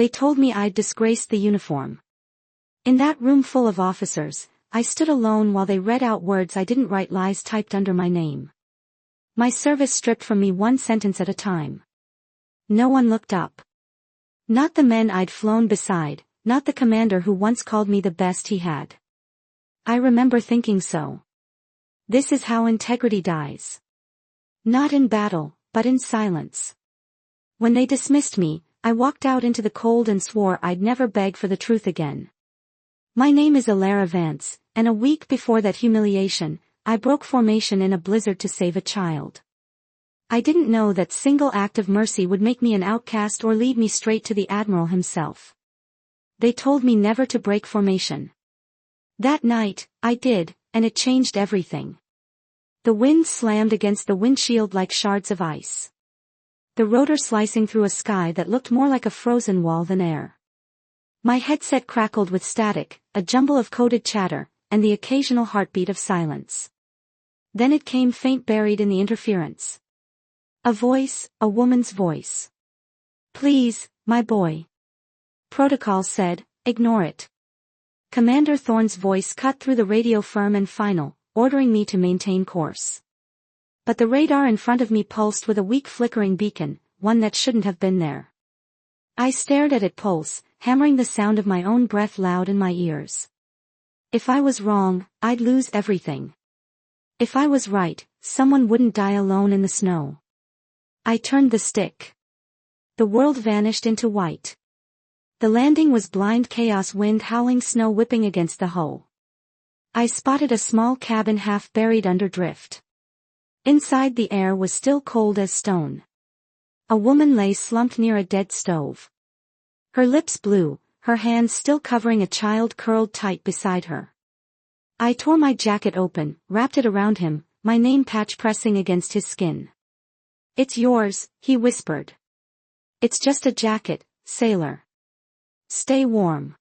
They told me I'd disgraced the uniform. In that room full of officers, I stood alone while they read out words I didn't write, lies typed under my name. My service stripped from me one sentence at a time. No one looked up. Not the men I'd flown beside, not the commander who once called me the best he had. I remember thinking so. This is how integrity dies. Not in battle, but in silence. When they dismissed me, I walked out into the cold and swore I'd never beg for the truth again. My name is Alara Vance, and a week before that humiliation, I broke formation in a blizzard to save a child. I didn't know that single act of mercy would make me an outcast or lead me straight to the Admiral himself. They told me never to break formation. That night, I did, and it changed everything. The wind slammed against the windshield like shards of ice. The rotor slicing through a sky that looked more like a frozen wall than air. My headset crackled with static, a jumble of coded chatter, and the occasional heartbeat of silence. Then it came, faint, buried in the interference. A voice, a woman's voice. "Please, my boy." Protocol said, "Ignore it." Commander Thorne's voice cut through the radio, firm and final, ordering me to maintain course. But the radar in front of me pulsed with a weak flickering beacon, one that shouldn't have been there. I stared at it pulse, hammering the sound of my own breath loud in my ears. If I was wrong, I'd lose everything. If I was right, someone wouldn't die alone in the snow. I turned the stick. The world vanished into white. The landing was blind chaos, wind howling, snow whipping against the hull. I spotted a small cabin half buried under drift. Inside, the air was still cold as stone. A woman lay slumped near a dead stove. Her lips blue, her hands still covering a child curled tight beside her. I tore my jacket open, wrapped it around him, my name patch pressing against his skin. "It's yours," he whispered. "It's just a jacket, sailor. Stay warm."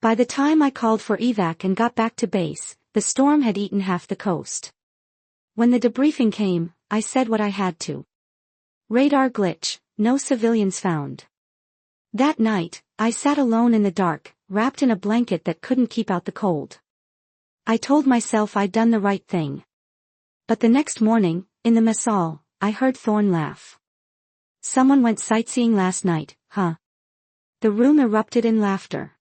By the time I called for evac and got back to base, the storm had eaten half the coast. When the debriefing came, I said what I had to. Radar glitch, no civilians found. That night, I sat alone in the dark, wrapped in a blanket that couldn't keep out the cold. I told myself I'd done the right thing. But the next morning, in the mess hall, I heard Thorne laugh. "Someone went sightseeing last night, huh?" The room erupted in laughter.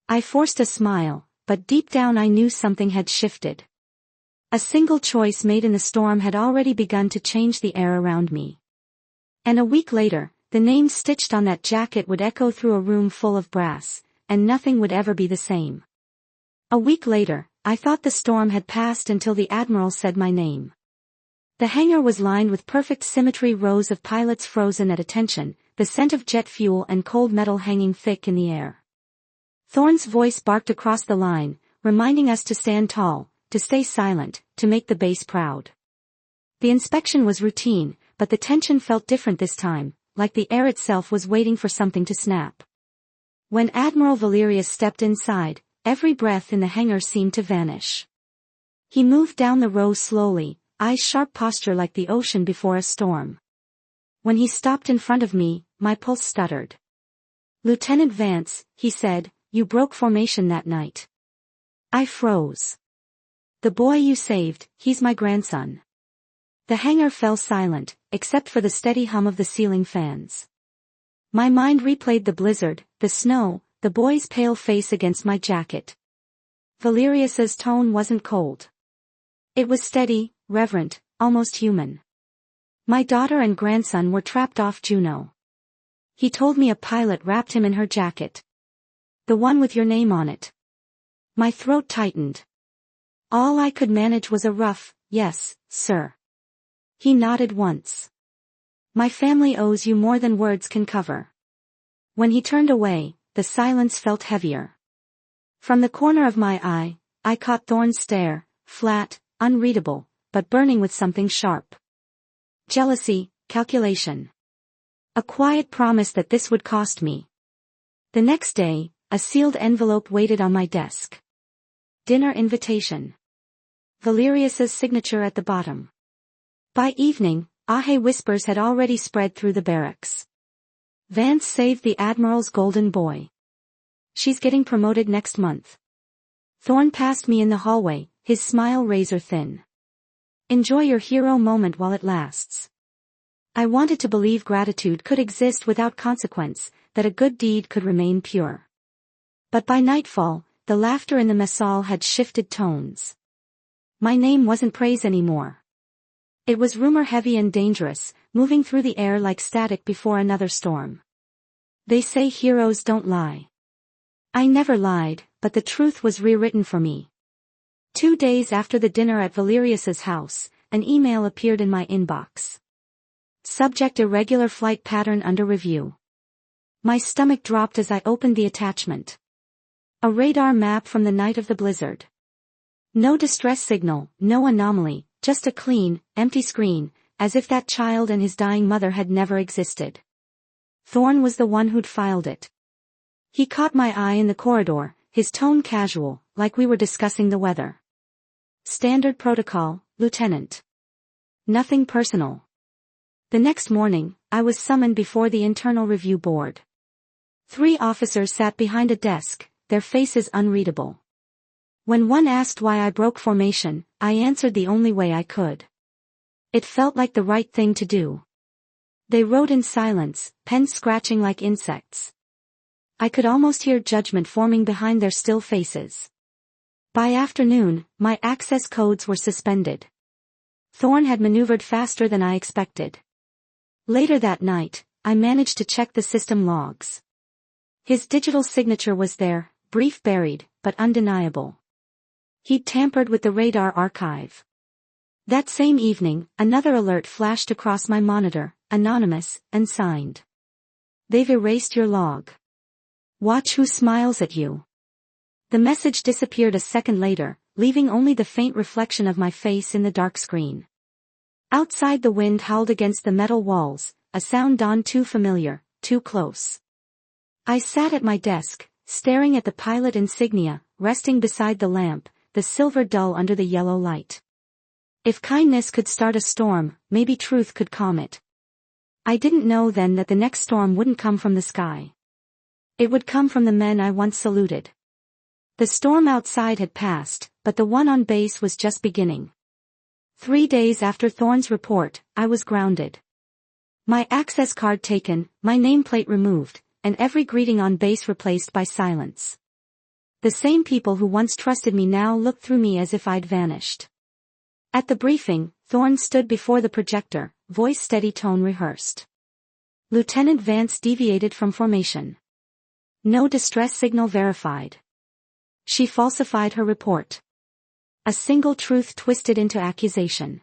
I forced a smile, but deep down I knew something had shifted. A single choice made in the storm had already begun to change the air around me. And a week later, the name stitched on that jacket would echo through a room full of brass, and nothing would ever be the same. A week later, I thought the storm had passed until the Admiral said my name. The hangar was lined with perfect symmetry, rows of pilots frozen at attention, the scent of jet fuel and cold metal hanging thick in the air. Thorne's voice barked across the line, reminding us to stand tall, to stay silent, to make the base proud. The inspection was routine, but the tension felt different this time, like the air itself was waiting for something to snap. When Admiral Valerius stepped inside, every breath in the hangar seemed to vanish. He moved down the row slowly, eyes sharp, posture like the ocean before a storm. When he stopped in front of me, my pulse stuttered. "Lieutenant Vance," he said, "you broke formation that night." I froze. "The boy you saved, he's my grandson." The hangar fell silent, except for the steady hum of the ceiling fans. My mind replayed the blizzard, the snow, the boy's pale face against my jacket. Valerius's tone wasn't cold. It was steady, reverent, almost human. My daughter and grandson were trapped off Juneau. He told me a pilot wrapped him in her jacket. "The one with your name on it." My throat tightened. All I could manage was a rough, "Yes, sir." He nodded once. "My family owes you more than words can cover." When he turned away, the silence felt heavier. From the corner of my eye, I caught Thorne's stare, flat, unreadable, but burning with something sharp. Jealousy, calculation. A quiet promise that this would cost me. The next day, a sealed envelope waited on my desk. Dinner invitation. Valerius's signature at the bottom. By evening, Ahe whispers had already spread through the barracks. Vance saved the Admiral's golden boy. She's getting promoted next month. Thorne passed me in the hallway, his smile razor thin. Enjoy your hero moment while it lasts. I wanted to believe gratitude could exist without consequence, that a good deed could remain pure. But by nightfall, the laughter in the mess hall had shifted tones. My name wasn't praise anymore. It was rumor heavy and dangerous, moving through the air like static before another storm. They say heroes don't lie. I never lied, but the truth was rewritten for me. 2 days after the dinner at Valerius's house, an email appeared in my inbox. Subject: irregular flight pattern under review. My stomach dropped as I opened the attachment. A radar map from the night of the blizzard. No distress signal, no anomaly, just a clean, empty screen, as if that child and his dying mother had never existed. Thorne was the one who'd filed it. He caught my eye in the corridor, his tone casual, like we were discussing the weather. Standard protocol, Lieutenant. Nothing personal. The next morning, I was summoned before the Internal Review Board. 3 officers sat behind a desk, their faces unreadable. When one asked why I broke formation, I answered the only way I could. It felt like the right thing to do. They wrote in silence, pens scratching like insects. I could almost hear judgment forming behind their still faces. By afternoon, my access codes were suspended. Thorne had maneuvered faster than I expected. Later that night, I managed to check the system logs. His digital signature was there, brief buried, but undeniable. He'd tampered with the radar archive. That same evening, another alert flashed across my monitor, anonymous, and signed. They've erased your log. Watch who smiles at you. The message disappeared a second later, leaving only the faint reflection of my face in the dark screen. Outside, the wind howled against the metal walls, a sound dawned too familiar, too close. I sat at my desk, staring at the pilot insignia, resting beside the lamp, the silver dull under the yellow light. If kindness could start a storm, maybe truth could calm it. I didn't know then that the next storm wouldn't come from the sky. It would come from the men I once saluted. The storm outside had passed, but the one on base was just beginning. 3 days after Thorne's report, I was grounded. My access card taken, my nameplate removed, and every greeting on base replaced by silence. The same people who once trusted me now looked through me as if I'd vanished. At the briefing, Thorne stood before the projector, voice steady, tone rehearsed. Lieutenant Vance deviated from formation. No distress signal verified. She falsified her report. A single truth twisted into accusation.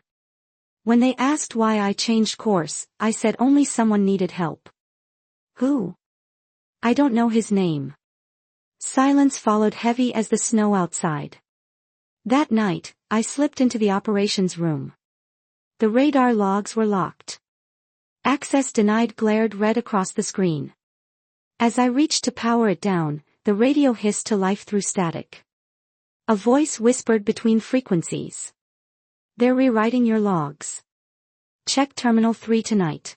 When they asked why I changed course, I said only someone needed help. Who? I don't know his name. Silence followed, heavy as the snow outside. That night, I slipped into the operations room. The radar logs were locked. Access denied glared red across the screen. As I reached to power it down, the radio hissed to life through static. A voice whispered between frequencies. They're rewriting your logs. Check Terminal 3 tonight.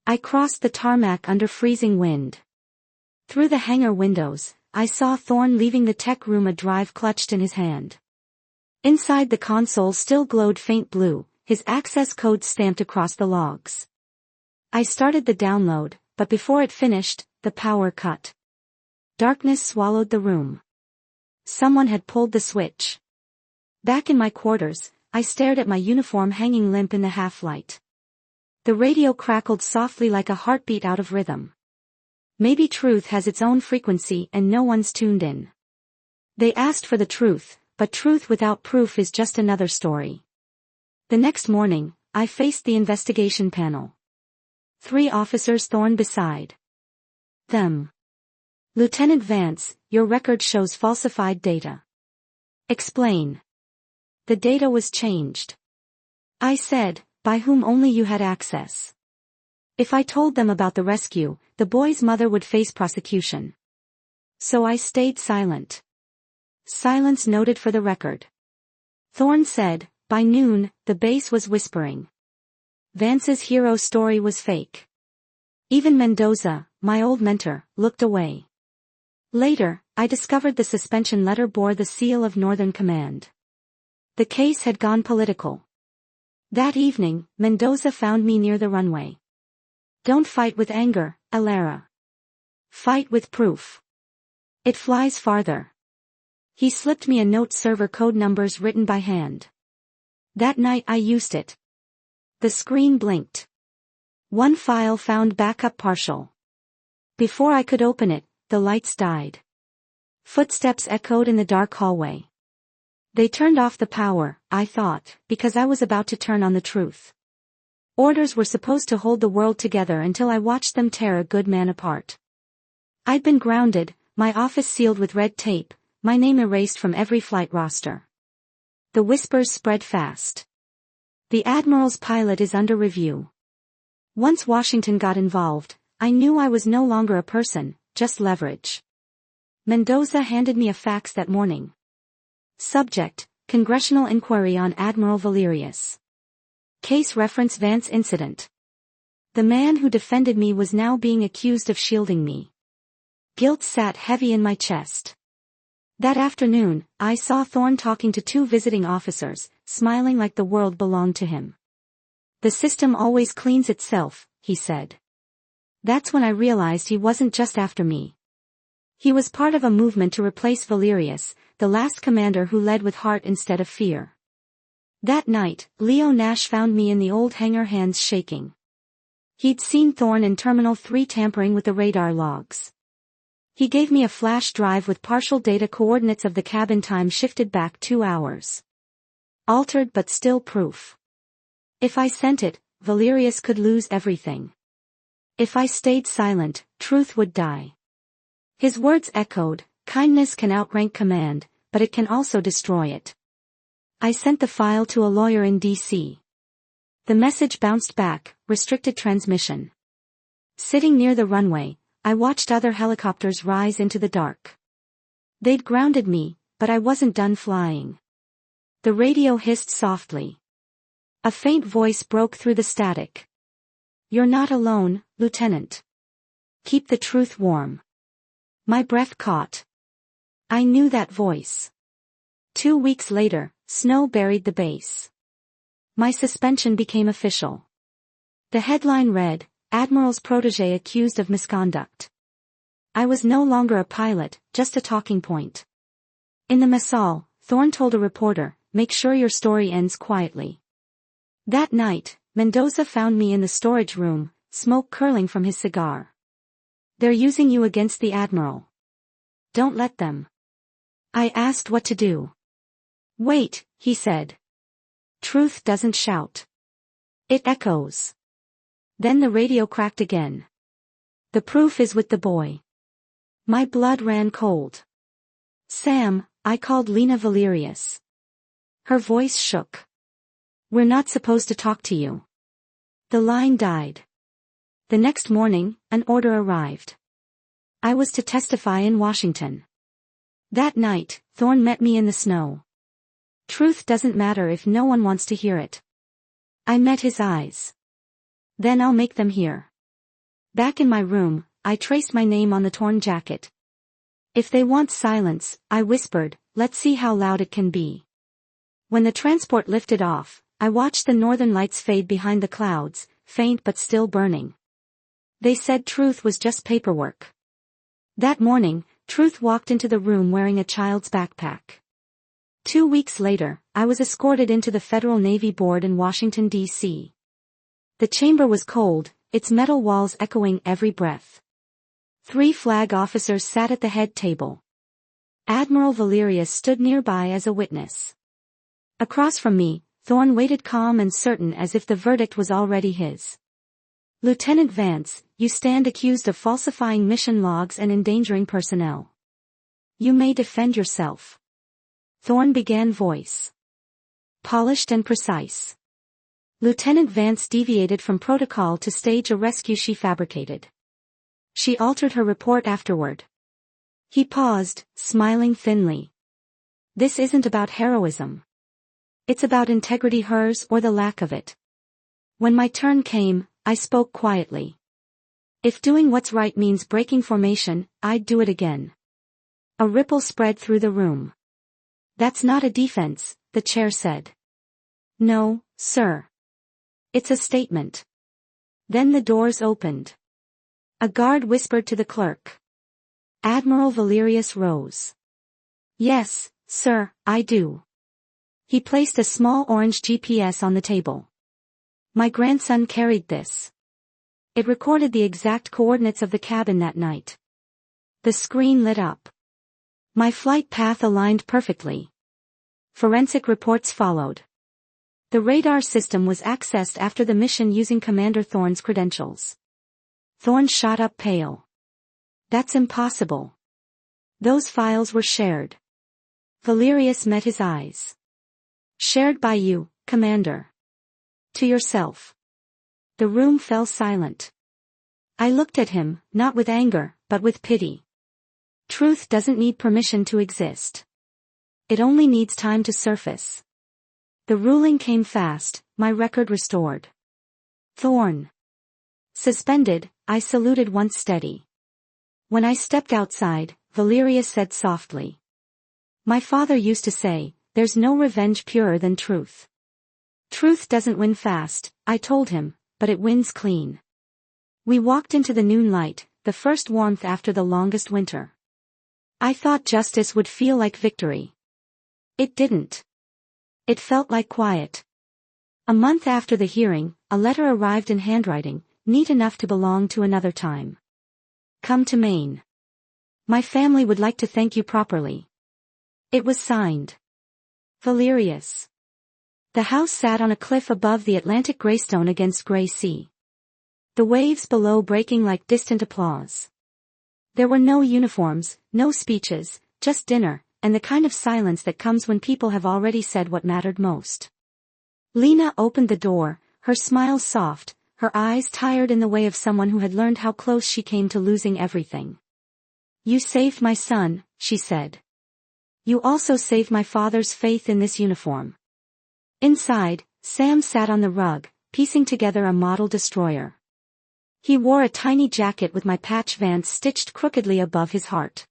I crossed the tarmac under freezing wind. Through the hangar windows, I saw Thorne leaving the tech room, a drive clutched in his hand. Inside, the console still glowed faint blue, his access code stamped across the logs. I started the download, but before it finished, the power cut. Darkness swallowed the room. Someone had pulled the switch. Back in my quarters, I stared at my uniform hanging limp in the half-light. The radio crackled softly like a heartbeat out of rhythm. Maybe truth has its own frequency and no one's tuned in. They asked for the truth, but truth without proof is just another story. The next morning, I faced the investigation panel. 3 officers, Thorne beside them. Lieutenant Vance, your record shows falsified data. Explain. The data was changed. I said, by whom only you had access. If I told them about the rescue, the boy's mother would face prosecution. So I stayed silent. Silence noted for the record. Thorne said, by noon, the base was whispering. Vance's hero story was fake. Even Mendoza, my old mentor, looked away. Later, I discovered the suspension letter bore the seal of Northern Command. The case had gone political. That evening, Mendoza found me near the runway. Don't fight with anger, Alara. Fight with proof. It flies farther. He slipped me a note, server code numbers written by hand. That night I used it. The screen blinked. One file found backup partial. Before I could open it, the lights died. Footsteps echoed in the dark hallway. They turned off the power, I thought, because I was about to turn on the truth. Orders were supposed to hold the world together until I watched them tear a good man apart. I'd been grounded, my office sealed with red tape, my name erased from every flight roster. The whispers spread fast. The Admiral's pilot is under review. Once Washington got involved, I knew I was no longer a person, just leverage. Mendoza handed me a fax that morning. Subject: Congressional Inquiry on Admiral Valerius. Case reference: Vance Incident. The man who defended me was now being accused of shielding me. Guilt sat heavy in my chest. That afternoon, I saw Thorne talking to two visiting officers, smiling like the world belonged to him. The system always cleans itself, he said. That's when I realized he wasn't just after me. He was part of a movement to replace Valerius, the last commander who led with heart instead of fear. That night, Leo Nash found me in the old hangar, hands shaking. He'd seen Thorne in Terminal 3 tampering with the radar logs. He gave me a flash drive with partial data, coordinates of the cabin, time shifted back 2 hours. Altered but still proof. If I sent it, Valerius could lose everything. If I stayed silent, truth would die. His words echoed: kindness can outrank command, but it can also destroy it. I sent the file to a lawyer in D.C. The message bounced back: restricted transmission. Sitting near the runway, I watched other helicopters rise into the dark. They'd grounded me, but I wasn't done flying. The radio hissed softly. A faint voice broke through the static. You're not alone, Lieutenant. Keep the truth warm. My breath caught. I knew that voice. 2 weeks later, snow buried the base. My suspension became official. The headline read, Admiral's protégé accused of misconduct. I was no longer a pilot, just a talking point. In the mess hall, Thorne told a reporter, make sure your story ends quietly. That night, Mendoza found me in the storage room, smoke curling from his cigar. They're using you against the Admiral. Don't let them. I asked what to do. Wait, he said. Truth doesn't shout. It echoes. Then the radio cracked again. The proof is with the boy. My blood ran cold. Sam, I called Lena Valerius. Her voice shook. We're not supposed to talk to you. The line died. The next morning, an order arrived. I was to testify in Washington. That night, Thorne met me in the snow. Truth doesn't matter if no one wants to hear it. I met his eyes. Then I'll make them hear. Back in my room, I traced my name on the torn jacket. If they want silence, I whispered, let's see how loud it can be. When the transport lifted off, I watched the northern lights fade behind the clouds, faint but still burning. They said truth was just paperwork. That morning, Truth walked into the room wearing a child's backpack. 2 weeks later, I was escorted into the Federal Navy Board in Washington, D.C. The chamber was cold, its metal walls echoing every breath. 3 flag officers sat at the head table. Admiral Valerius stood nearby as a witness. Across from me, Thorne waited calm and certain as if the verdict was already his. Lieutenant Vance, you stand accused of falsifying mission logs and endangering personnel. You may defend yourself. Thorne began, voice polished and precise. Lieutenant Vance deviated from protocol to stage a rescue she fabricated. She altered her report afterward. He paused, smiling thinly. This isn't about heroism. It's about integrity, hers or the lack of it. When my turn came, I spoke quietly. If doing what's right means breaking formation, I'd do it again. A ripple spread through the room. That's not a defense, the chair said. No, sir. It's a statement. Then the doors opened. A guard whispered to the clerk. Admiral Valerius rose. Yes, sir, I do. He placed a small orange GPS on the table. My grandson carried this. It recorded the exact coordinates of the cabin that night. The screen lit up. My flight path aligned perfectly. Forensic reports followed. The radar system was accessed after the mission using Commander Thorne's credentials. Thorne shot up pale. That's impossible. Those files were shared. Valerius met his eyes. Shared by you, Commander. To yourself. The room fell silent. I looked at him, not with anger, but with pity. Truth doesn't need permission to exist. It only needs time to surface. The ruling came fast, my record restored. Thorne. Suspended, I saluted once steady. When I stepped outside, Valerius said softly. My father used to say, there's no revenge purer than truth. Truth doesn't win fast, I told him, but it wins clean. We walked into the noon light, the first warmth after the longest winter. I thought justice would feel like victory. It didn't. It felt like quiet. A month after the hearing, a letter arrived in handwriting, neat enough to belong to another time. Come to Maine. My family would like to thank you properly. It was signed. Valerius. The house sat on a cliff above the Atlantic Greystone against gray sea. The waves below breaking like distant applause. There were no uniforms, no speeches, just dinner, and the kind of silence that comes when people have already said what mattered most. Lena opened the door, her smile soft, her eyes tired in the way of someone who had learned how close she came to losing everything. You saved my son, she said. You also saved my father's faith in this uniform. Inside, Sam sat on the rug, piecing together a model destroyer. He wore a tiny jacket with my patch vance stitched crookedly above his heart.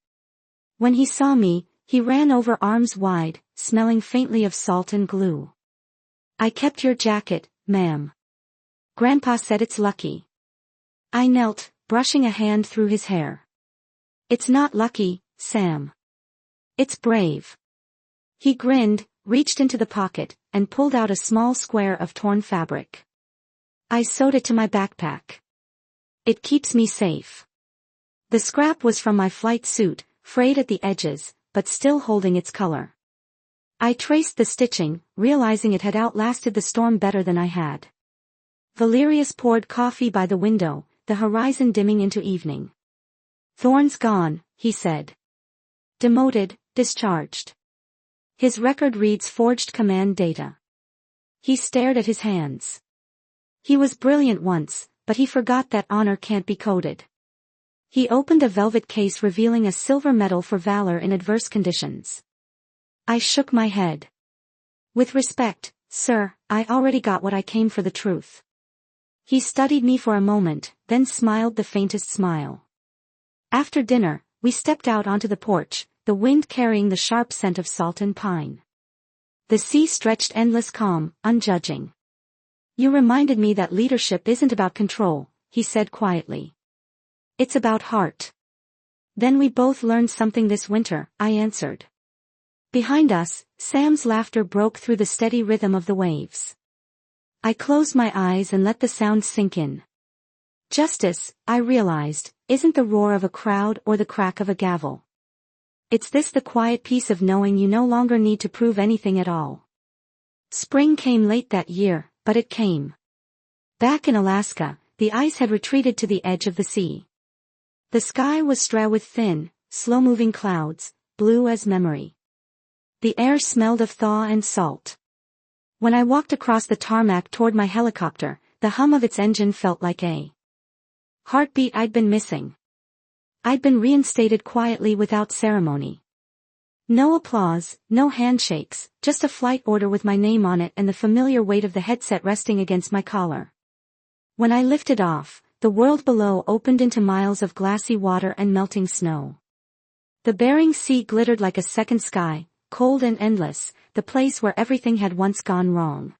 When he saw me, he ran over arms wide, smelling faintly of salt and glue. I kept your jacket, ma'am. Grandpa said it's lucky. I knelt, brushing a hand through his hair. It's not lucky, Sam. It's brave. He grinned, reached into the pocket, and pulled out a small square of torn fabric. I sewed it to my backpack. It keeps me safe. The scrap was from my flight suit, frayed at the edges, but still holding its color. I traced the stitching, realizing it had outlasted the storm better than I had. Valerius poured coffee by the window, the horizon dimming into evening. Thorne's gone, he said. Demoted, discharged. His record reads forged command data. He stared at his hands. He was brilliant once, but he forgot that honor can't be coded. He opened a velvet case revealing a silver medal for valor in adverse conditions. I shook my head. With respect, sir, I already got what I came for, the truth. He studied me for a moment, then smiled the faintest smile. After dinner, we stepped out onto the porch, the wind carrying the sharp scent of salt and pine. The sea stretched endless calm, unjudging. You reminded me that leadership isn't about control, he said quietly. It's about heart. Then we both learned something this winter, I answered. Behind us, Sam's laughter broke through the steady rhythm of the waves. I closed my eyes and let the sound sink in. Justice, I realized, isn't the roar of a crowd or the crack of a gavel. It's the quiet peace of knowing you no longer need to prove anything at all. Spring came late that year, but it came. Back in Alaska, the ice had retreated to the edge of the sea. The sky was strewn with thin, slow-moving clouds, blue as memory. The air smelled of thaw and salt. When I walked across the tarmac toward my helicopter, the hum of its engine felt like a heartbeat I'd been missing. I'd been reinstated quietly without ceremony. No applause, no handshakes, just a flight order with my name on it and the familiar weight of the headset resting against my collar. When I lifted off, The world below opened into miles of glassy water and melting snow. The Bering Sea glittered like a second sky, cold and endless, the place where everything had once gone wrong.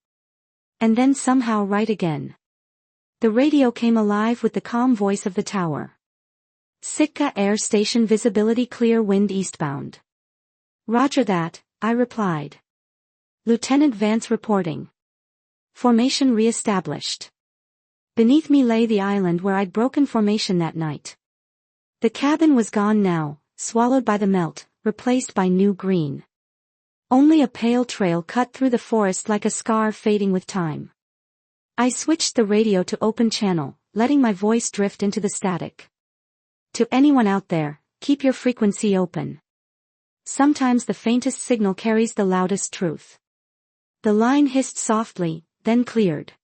And then somehow right again. The radio came alive with the calm voice of the tower. Sitka Air Station, visibility clear, wind eastbound. Roger that, I replied. Lieutenant Vance reporting. Formation re-established. Beneath me lay the island where I'd broken formation that night. The cabin was gone now, swallowed by the melt, replaced by new green. Only a pale trail cut through the forest like a scar fading with time. I switched the radio to open channel, letting my voice drift into the static. To anyone out there, keep your frequency open. Sometimes the faintest signal carries the loudest truth. The line hissed softly, then cleared.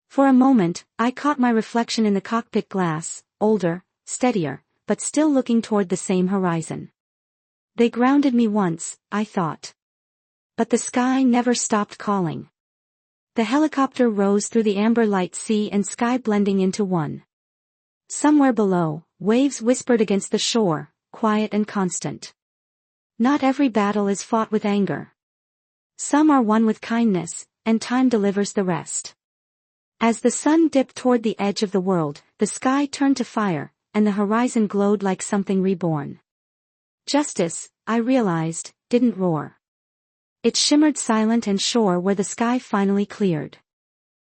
For a moment, I caught my reflection in the cockpit glass, older, steadier, but still looking toward the same horizon. They grounded me once, I thought. But the sky never stopped calling. The helicopter rose through the amber light, sea and sky blending into one. Somewhere below, waves whispered against the shore, quiet and constant. Not every battle is fought with anger. Some are won with kindness, and time delivers the rest. As the sun dipped toward the edge of the world, the sky turned to fire, and the horizon glowed like something reborn. Justice, I realized, didn't roar. It shimmered silent and sure where the sky finally cleared.